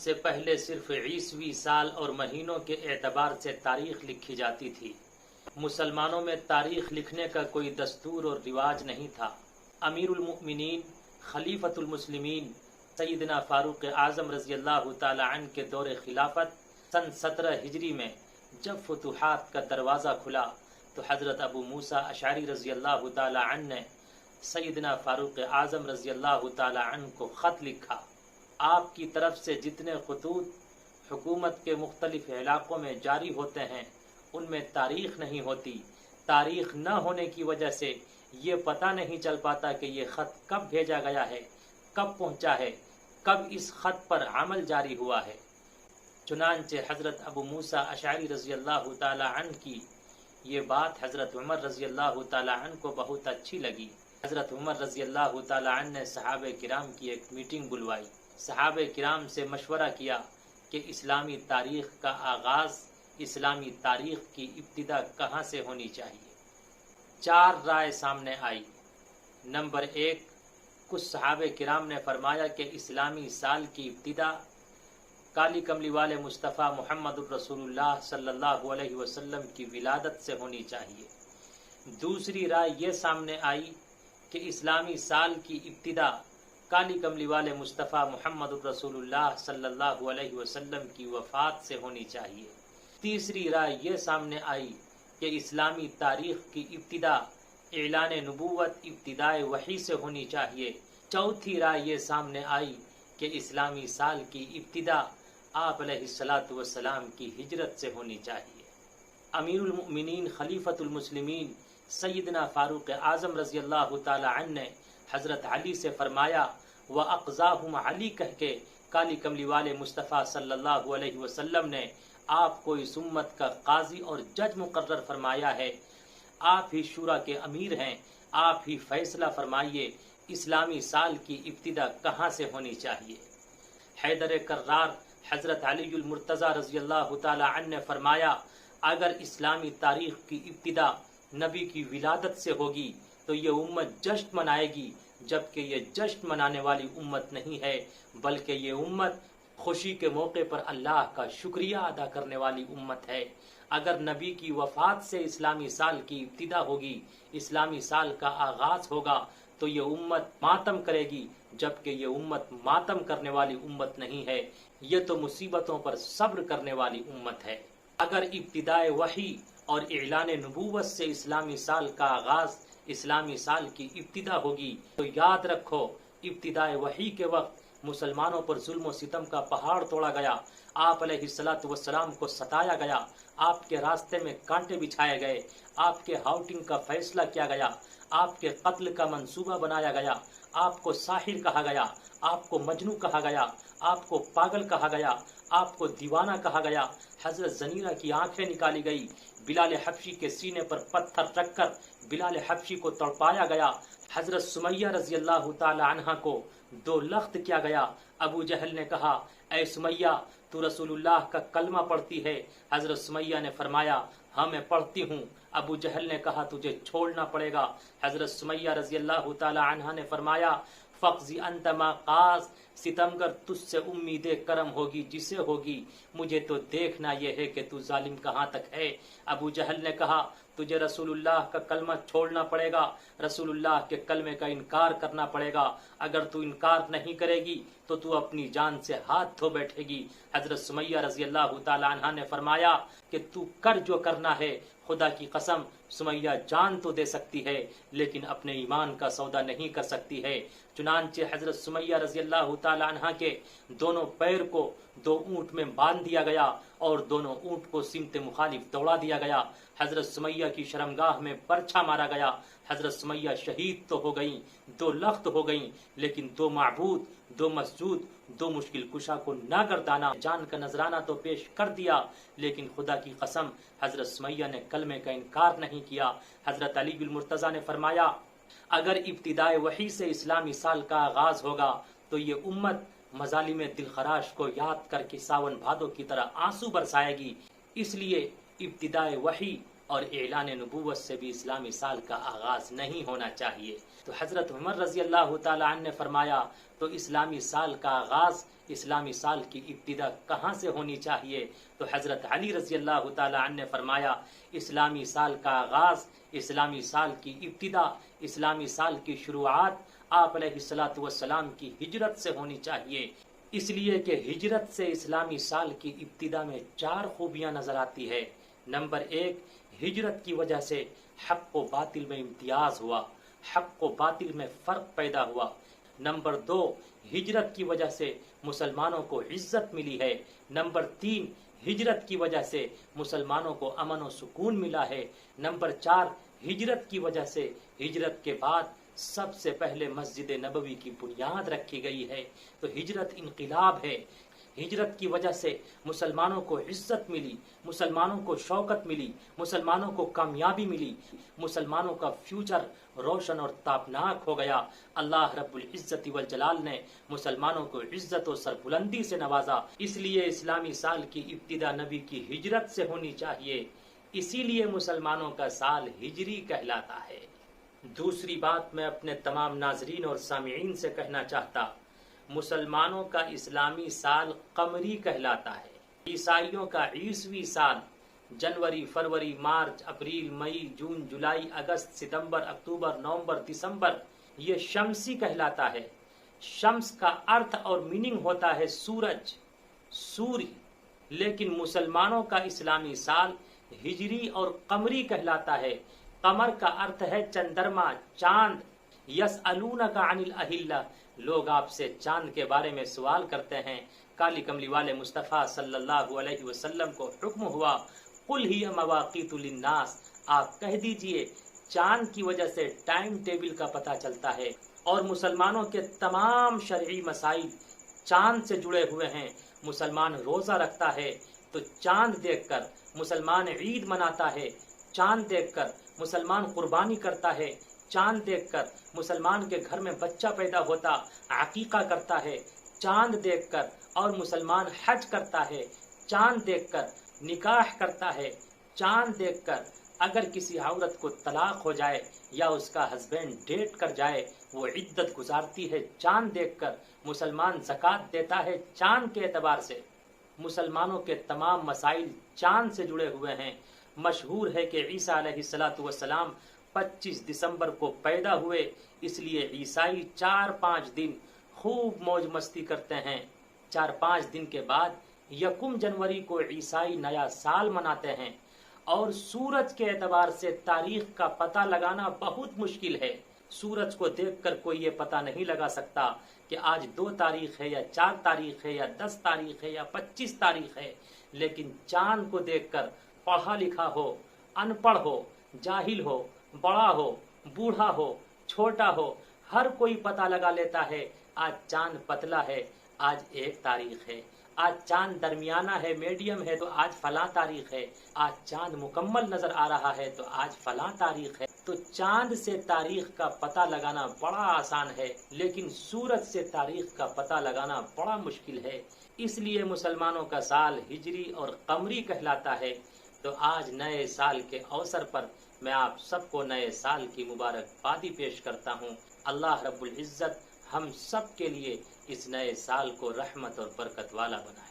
سے پہلے صرف عیسوی سال اور مہینوں کے اعتبار سے تاریخ لکھی جاتی تھی۔ مسلمانوں میں تاریخ لکھنے کا کوئی دستور اور رواج نہیں تھا۔ امیر المؤمنین خلیفۃ المسلمین سیدنا فاروق اعظم رضی اللہ تعالی عنہ کے دور خلافت سن 17 ہجری میں جب فتوحات کا دروازہ کھلا تو حضرت ابو موسیٰ اشعری رضی اللہ تعالی عنہ نے سیدنا فاروق اعظم رضی اللہ تعالی عنہ کو خط لکھا۔ آپ کی طرف سے جتنے خطوط حکومت کے مختلف علاقوں میں جاری ہوتے ہیں ان میں تاریخ نہیں ہوتی۔ تاریخ نہ ہونے کی وجہ سے یہ پتہ نہیں چل پاتا کہ یہ خط کب بھیجا گیا ہے، کب پہنچا ہے، کب اس خط پر عمل جاری ہوا ہے۔ چنانچہ حضرت ابو موسیٰ اشعری رضی اللہ تعالی عنہ کی یہ بات حضرت عمر رضی اللہ تعالی عنہ کو بہت اچھی لگی۔ حضرت عمر رضی اللہ تعالی عنہ نے صحابہ کرام کی ایک میٹنگ بلوائی۔ صحابہ کرام سے مشورہ کیا کہ اسلامی تاریخ کا آغاز، اسلامی تاریخ کی ابتدا کہاں سے ہونی چاہیے۔ 4 رائے سامنے آئی۔ نمبر 1، کچھ صحابہ کرام نے فرمایا کہ اسلامی سال کی ابتدا کالی کملی والے مصطفیٰ محمد الرسول اللہ صلی اللہ علیہ وسلم کی ولادت سے ہونی چاہیے۔ دوسری رائے یہ سامنے آئی کہ اسلامی سال کی ابتدا کالی کملی والے مصطفیٰ محمد الرسول اللہ صلی اللہ علیہ وسلم کی وفات سے ہونی چاہیے۔ تیسری رائے یہ سامنے آئی کہ اسلامی تاریخ کی ابتدا اعلان نبوت، ابتدائے وحی سے ہونی چاہیے۔ چوتھی رائے یہ سامنے آئی کہ اسلامی سال کی ابتدا آپ علیہ الصلاۃ والسلام کی ہجرت سے ہونی چاہیے۔ امیر المؤمنین خلیفۃ المسلمین سیدنا فاروق اعظم رضی اللہ تعالی عنہ نے حضرت علی سے فرمایا، وَأَقْضَاهُمْ علی کہہ کے کالی کملی والے مصطفیٰ صلی اللہ علیہ وسلم نے آپ کو اس امت کا قاضی اور جج مقرر فرمایا ہے۔ آپ ہی شورا کے امیر ہیں، آپ ہی فیصلہ فرمائیے اسلامی سال کی ابتدا کہاں سے ہونی چاہیے۔ حیدر کرار حضرت علی المرتضیٰ رضی اللہ تعالی عنہ نے فرمایا، اگر اسلامی تاریخ کی ابتدا نبی کی ولادت سے ہوگی تو یہ امت جشن منائے گی، جبکہ یہ جشن منانے والی امت نہیں ہے، بلکہ یہ امت خوشی کے موقع پر اللہ کا شکریہ ادا کرنے والی امت ہے۔ اگر نبی کی وفات سے اسلامی سال کی ابتدا ہوگی، اسلامی سال کا آغاز ہوگا تو یہ امت ماتم کرے گی، جبکہ یہ امت ماتم کرنے والی امت نہیں ہے، یہ تو مصیبتوں پر صبر کرنے والی امت ہے۔ اگر ابتدائے وحی اور اعلان نبوت سے اسلامی سال کا آغاز، اسلامی سال کی ابتدا ہوگی تو یاد رکھو ابتدائے وحی کے وقت مسلمانوں پر ظلم و ستم کا پہاڑ توڑا گیا، آپ علیہ الصلاۃ والسلام کو ستایا گیا، آپ کے راستے میں کانٹے بچھائے گئے، آپ کے ہاؤٹنگ کا فیصلہ کیا گیا، آپ کے قتل کا منصوبہ بنایا گیا، آپ کو ساحر کہا گیا، آپ کو مجنوں کہا گیا، آپ کو پاگل کہا گیا، آپ کو دیوانہ کہا گیا، حضرت زنیرہ کی آنکھیں نکالی گئی، بلال حبشی کے سینے پر پتھر رکھ کر بلال حبشی کو تڑپایا گیا، حضرت سمیہ رضی اللہ تعالی عنہا کو 2 لخت کیا گیا۔ ابو جہل نے کہا، اے سمیہ تو رسول اللہ کا کلمہ پڑھتی ہے؟ حضرت سمیہ نے فرمایا، ہاں میں پڑھتی ہوں۔ ابو جہل نے کہا، تجھے چھوڑنا پڑے گا۔ حضرت سمیہ رضی اللہ تعالی عنہا نے فرمایا، فقضی انت ما قاص، ستمگر تجھ سے امید کرم ہوگی جسے ہوگی، مجھے تو دیکھنا یہ ہے کہ تو ظالم کہاں تک ہے۔ ابو جہل نے کہا، تجھے رسول اللہ کا کلمہ چھوڑنا پڑے گا، رسول اللہ کے کلمے کا انکار کرنا پڑے گا، اگر تو انکار نہیں کرے گی تو تو اپنی جان سے ہاتھ دھو بیٹھے گی۔ حضرت سمیہ رضی اللہ تعالی عنہا نے فرمایا کہ تو کر جو کرنا ہے، خدا کی قسم سمیہ جان تو دے سکتی ہے لیکن اپنے ایمان کا سودا نہیں کر سکتی ہے۔ چنانچہ حضرت سمیہ رضی اللہ تعالی عنہا کے دونوں پیر کو 2 اونٹ میں باندھ دیا گیا اور دونوں اونٹ کو سمت مخالف دوڑا دیا گیا۔ حضرت سمیہ کی شرمگاہ میں پرچھا مارا گیا۔ حضرت سمیہ شہید تو ہو گئیں، 2 لخت ہو گئیں، لیکن 2 معبود، 2 مسجود، 2 مشکل کشا کو نہ گردانا، جان کا نذرانہ تو پیش کر دیا لیکن خدا کی قسم حضرت سمیہ نے کلمے کا انکار نہیں کیا۔ حضرت علی المرتضیٰ نے فرمایا، اگر ابتدائے وحی سے اسلامی سال کا آغاز ہوگا تو یہ امت مظالم دلخراش کو یاد کر کے ساون بھادو کی طرح آنسو برسائے گی، اس لیے ابتدائے وحی اور اعلان نبوت سے بھی اسلامی سال کا آغاز نہیں ہونا چاہیے۔ تو حضرت عمر رضی اللہ تعالیٰ عنہ نے فرمایا تو اسلامی سال کا آغاز، اسلامی سال کی ابتدا کہاں سے ہونی چاہیے؟ تو حضرت علی رضی اللہ تعالیٰ عنہ نے فرمایا اسلامی سال کا آغاز، اسلامی سال کی ابتدا، اسلامی سال کی شروعات آپ علیہ الصلاۃ والسلام کی ہجرت سے ہونی چاہیے، اس لیے کہ ہجرت سے اسلامی سال کی ابتدا میں 4 خوبیاں نظر آتی ہے۔ نمبر 1، ہجرت کی وجہ سے حق و باطل میں امتیاز ہوا، حق و باطل میں فرق پیدا ہوا۔ نمبر 2، ہجرت کی وجہ سے مسلمانوں کو عزت ملی ہے۔ نمبر 3، ہجرت کی وجہ سے مسلمانوں کو امن و سکون ملا ہے۔ نمبر 4، ہجرت کی وجہ سے ہجرت کے بعد سب سے پہلے مسجد نبوی کی بنیاد رکھی گئی ہے۔ تو ہجرت انقلاب ہے۔ ہجرت کی وجہ سے مسلمانوں کو عزت ملی، مسلمانوں کو شوکت ملی، مسلمانوں کو کامیابی ملی، مسلمانوں کا فیوچر روشن اور تابناک ہو گیا۔ اللہ رب العزت والجلال نے مسلمانوں کو عزت و سربلندی سے نوازا، اس لیے اسلامی سال کی ابتدا نبی کی ہجرت سے ہونی چاہیے، اسی لیے مسلمانوں کا سال ہجری کہلاتا ہے۔ دوسری بات میں اپنے تمام ناظرین اور سامعین سے کہنا چاہتا، مسلمانوں کا اسلامی سال قمری کہلاتا ہے، عیسائیوں کا عیسوی سال جنوری، فروری، مارچ، اپریل، مئی، جون، جولائی، اگست، ستمبر، اکتوبر، نومبر، دسمبر یہ شمسی کہلاتا ہے۔ شمس کا ارتھ اور میننگ ہوتا ہے سورج، سوری، لیکن مسلمانوں کا اسلامی سال ہجری اور قمری کہلاتا ہے۔ قمر کا ارتھ ہے چندرما، چاند۔ یسألونک عن الاہلہ، لوگ آپ سے چاند کے بارے میں سوال کرتے ہیں۔ کالی کملی والے مصطفیٰ صلی اللہ علیہ وسلم کو حکم ہوا قل ہی مواقیت للناس، آپ کہہ دیجئے چاند کی وجہ سے ٹائم ٹیبل کا پتہ چلتا ہے، اور مسلمانوں کے تمام شرعی مسائل چاند سے جڑے ہوئے ہیں۔ مسلمان روزہ رکھتا ہے تو چاند دیکھ کر، مسلمان عید مناتا ہے چاند دیکھ کر، مسلمان قربانی کرتا ہے چاند دیکھ کر، مسلمان کے گھر میں بچہ پیدا ہوتا عقیقہ کرتا ہے چاند دیکھ کر، اور مسلمان حج کرتا ہے چاند دیکھ کر، نکاح کرتا ہے چاند دیکھ کر۔ اگر کسی عورت کو طلاق ہو جائے یا اس کا ہسبینڈ ڈیٹ کر جائے، وہ عدت گزارتی ہے چاند دیکھ کر۔ مسلمان زکوٰۃ دیتا ہے چاند کے اعتبار سے۔ مسلمانوں کے تمام مسائل چاند سے جڑے ہوئے ہیں۔ مشہور ہے کہ عیسیٰ علیہ السلام 25 دسمبر کو پیدا ہوئے، اس لیے عیسائی 4-5 دن خوب موج مستی کرتے ہیں۔ 4-5 دن کے بعد 1 جنوری کو عیسائی نیا سال مناتے ہیں، اور سورج کے اعتبار سے تاریخ کا پتہ لگانا بہت مشکل ہے۔ سورج کو دیکھ کر کوئی یہ پتہ نہیں لگا سکتا کہ آج 2 تاریخ ہے یا 4 تاریخ ہے یا 10 تاریخ ہے یا 25 تاریخ ہے، لیکن چاند کو دیکھ کر پڑھا لکھا ہو، ان پڑھ ہو، جاہل ہو، بڑا ہو، بوڑھا ہو، چھوٹا ہو، ہر کوئی پتہ لگا لیتا ہے آج چاند پتلا ہے، آج 1 تاریخ ہے، آج چاند درمیانہ ہے، میڈیم ہے تو آج فلاں تاریخ ہے، آج چاند مکمل نظر آ رہا ہے تو آج فلاں تاریخ ہے۔ تو چاند سے تاریخ کا پتہ لگانا بڑا آسان ہے، لیکن سورج سے تاریخ کا پتہ لگانا بڑا مشکل ہے۔ اس لیے مسلمانوں کا سال ہجری اور قمری کہلاتا ہے۔ تو آج نئے سال کے اوسر پر میں آپ سب کو نئے سال کی مبارکبادی پیش کرتا ہوں۔ اللہ رب العزت ہم سب کے لیے اس نئے سال کو رحمت اور برکت والا بنائے۔